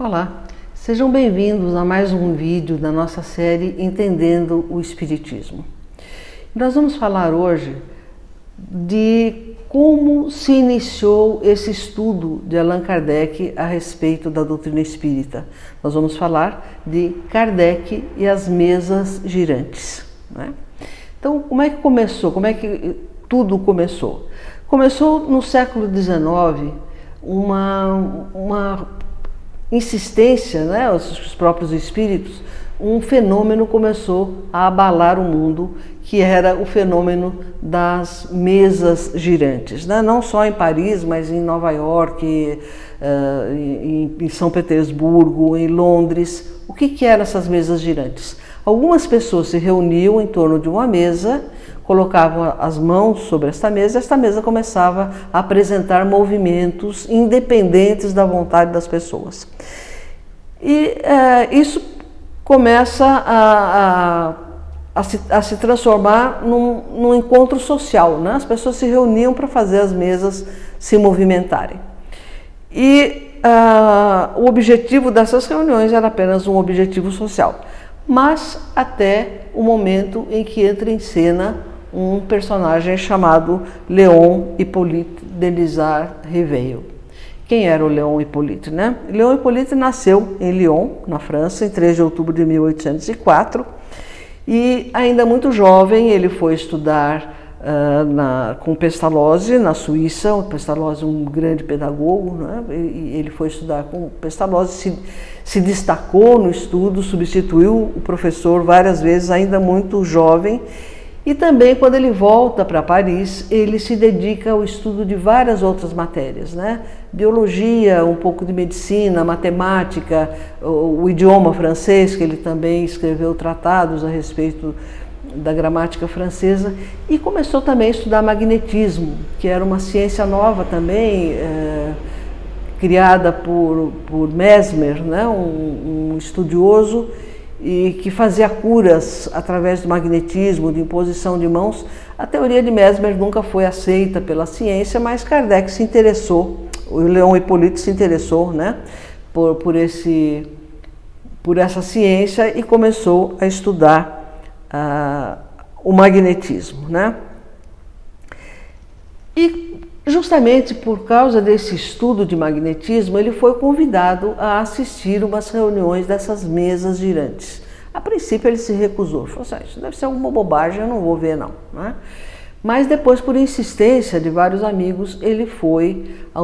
Olá, sejam bem-vindos a mais um vídeo da nossa série Entendendo o Espiritismo. Nós vamos falar hoje de como se iniciou esse estudo de Allan Kardec a respeito da doutrina espírita. Nós vamos falar de Kardec e as mesas girantes, né? Então, como é que começou? Como é que tudo começou? Começou no século XIX uma insistência, né, os próprios espíritos, um fenômeno começou a abalar o mundo, que era o fenômeno das mesas girantes, né? Não só em Paris, mas em Nova York, em São Petersburgo, em Londres. O que eram essas mesas girantes? Algumas pessoas se reuniam em torno de uma mesa, colocavam as mãos sobre esta mesa começava a apresentar movimentos independentes da vontade das pessoas. E isso começa a se transformar num encontro social, né? As pessoas se reuniam para fazer as mesas se movimentarem. E o objetivo dessas reuniões era apenas um objetivo social, mas até o momento em que entra em cena um personagem chamado Léon Hippolyte Denisard Rivail. Quem era o Léon Hippolyte, né? Léon Hippolyte nasceu em Lyon, na França, em 3 de outubro de 1804, e ainda muito jovem ele foi estudar com Pestalozzi na Suíça. O Pestalozzi, um grande pedagogo, né? Ele foi estudar com Pestalozzi, se destacou no estudo, substituiu o professor várias vezes, ainda muito jovem. E também, quando ele volta para Paris, ele se dedica ao estudo de várias outras matérias, né? Biologia, um pouco de medicina, matemática, o idioma francês, que ele também escreveu tratados a respeito da gramática francesa, e começou também a estudar magnetismo, que era uma ciência nova também, criada por Mesmer, né? Um estudioso, e que fazia curas através do magnetismo, de imposição de mãos. A teoria de Mesmer nunca foi aceita pela ciência, mas Kardec se interessou, o Léon Hippolyte se interessou, né, por essa ciência e começou a estudar o magnetismo, né? E justamente por causa desse estudo de magnetismo, ele foi convidado a assistir umas reuniões dessas mesas girantes. A princípio ele se recusou, falou assim: isso deve ser alguma bobagem, eu não vou ver não, né? Mas depois, por insistência de vários amigos, ele foi a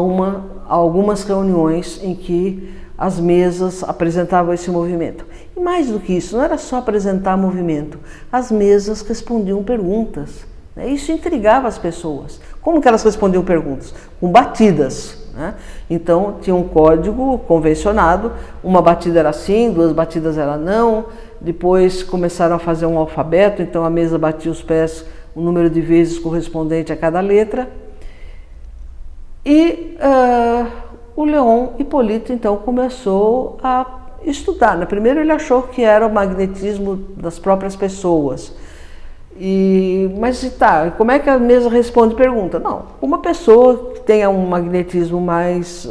algumas reuniões em que as mesas apresentavam esse movimento. E mais do que isso, não era só apresentar movimento, as mesas respondiam perguntas. Isso intrigava as pessoas. Como que elas respondiam perguntas? Com batidas, né? Então tinha um código convencionado, uma batida era sim, 2 batidas era não. Depois começaram a fazer um alfabeto, então a mesa batia os pés o número de vezes correspondente a cada letra. E o Léon Hippolyte então começou a estudar, né? Primeiro ele achou que era o magnetismo das próprias pessoas. Mas tá, como é que a mesa responde pergunta? Não, uma pessoa que tenha um magnetismo mais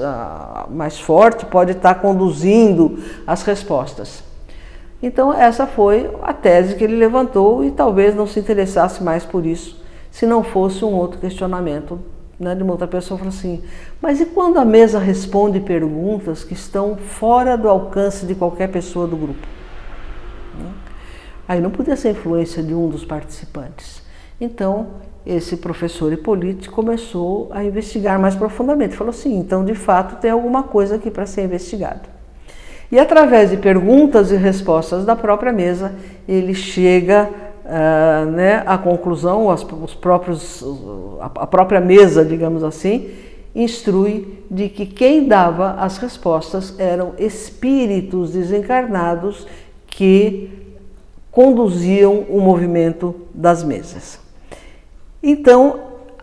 forte pode estar conduzindo as respostas. Então essa foi a tese que ele levantou, e talvez não se interessasse mais por isso, se não fosse um outro questionamento, né, de uma outra pessoa. Falou assim: mas e quando a mesa responde perguntas que estão fora do alcance de qualquer pessoa do grupo? Aí não podia ser a influência de um dos participantes. Então, esse professor Hippolyte começou a investigar mais profundamente. Falou assim: então, de fato, tem alguma coisa aqui para ser investigado. E através de perguntas e respostas da própria mesa, ele chega à conclusão, a própria mesa, digamos assim, instrui de que quem dava as respostas eram espíritos desencarnados que conduziam o movimento das mesas. Então,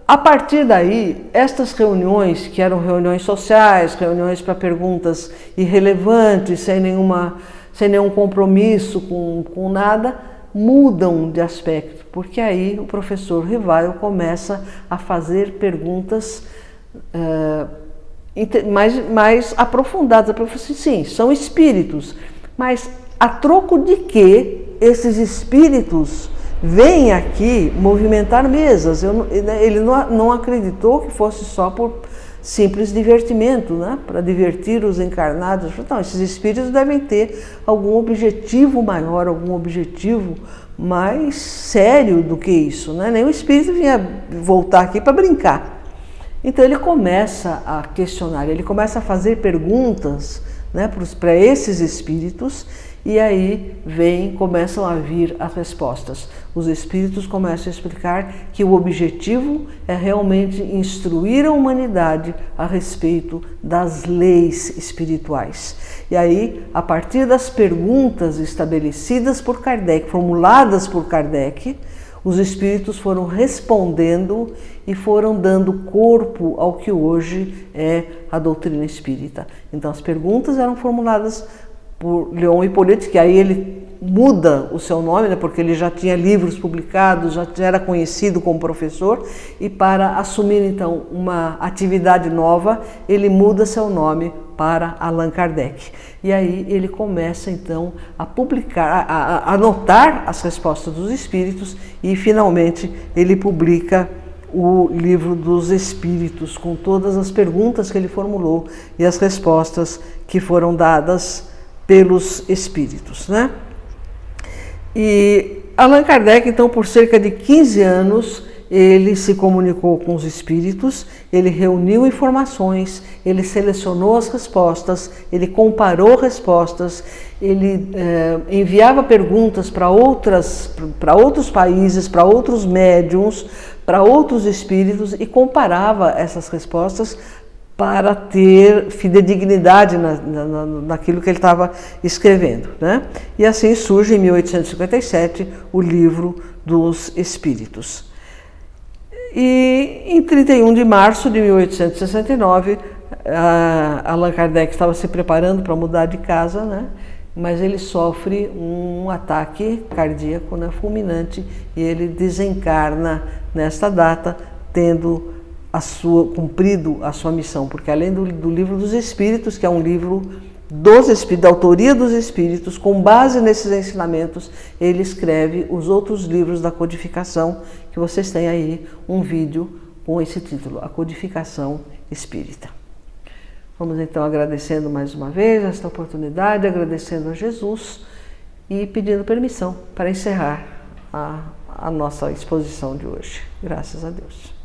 a partir daí, estas reuniões, que eram reuniões sociais, reuniões para perguntas irrelevantes, sem nenhum compromisso com nada, mudam de aspecto, porque aí o professor Rivail começa a fazer perguntas mais aprofundadas. Eu falei assim, sim, são espíritos, mas a troco de que esses espíritos vêm aqui movimentar mesas? Ele não acreditou que fosse só por simples divertimento, né? Para divertir os encarnados. Eu falei, não, esses espíritos devem ter algum objetivo maior, algum objetivo mais sério do que isso, né? Nenhum espírito vinha voltar aqui para brincar. Então ele começa a questionar, ele começa a fazer perguntas, né, para esses espíritos, e aí começam a vir as respostas. Os espíritos começam a explicar que o objetivo é realmente instruir a humanidade a respeito das leis espirituais. E aí, a partir das perguntas estabelecidas por Kardec, formuladas por Kardec, os espíritos foram respondendo e foram dando corpo ao que hoje é a doutrina espírita. Então, as perguntas eram formuladas por Leon Hippolyte, que aí ele muda o seu nome, né, porque ele já tinha livros publicados, já era conhecido como professor, e para assumir então uma atividade nova, ele muda seu nome para Allan Kardec. E aí ele começa então a publicar, a anotar as respostas dos espíritos, e finalmente ele publica o Livro dos Espíritos, com todas as perguntas que ele formulou e as respostas que foram dadas pelos espíritos, né? E Allan Kardec, então, por cerca de 15 anos, ele se comunicou com os espíritos, ele reuniu informações, ele selecionou as respostas, ele comparou respostas, ele enviava perguntas para outros países, para outros médiuns, para outros espíritos, e comparava essas respostas para ter fidedignidade naquilo que ele estava escrevendo, né? E assim surge em 1857 o Livro dos Espíritos. E em 31 de março de 1869, Allan Kardec estava se preparando para mudar de casa, né? Mas ele sofre um ataque cardíaco, né, fulminante, e ele desencarna nesta data, tendo cumprido a sua missão, porque além do Livro dos Espíritos, que é um livro dos Espíritos, da autoria dos Espíritos, com base nesses ensinamentos, ele escreve os outros livros da codificação, que vocês têm aí um vídeo com esse título, A Codificação Espírita. Vamos então agradecendo mais uma vez esta oportunidade, agradecendo a Jesus e pedindo permissão para encerrar a nossa exposição de hoje. Graças a Deus.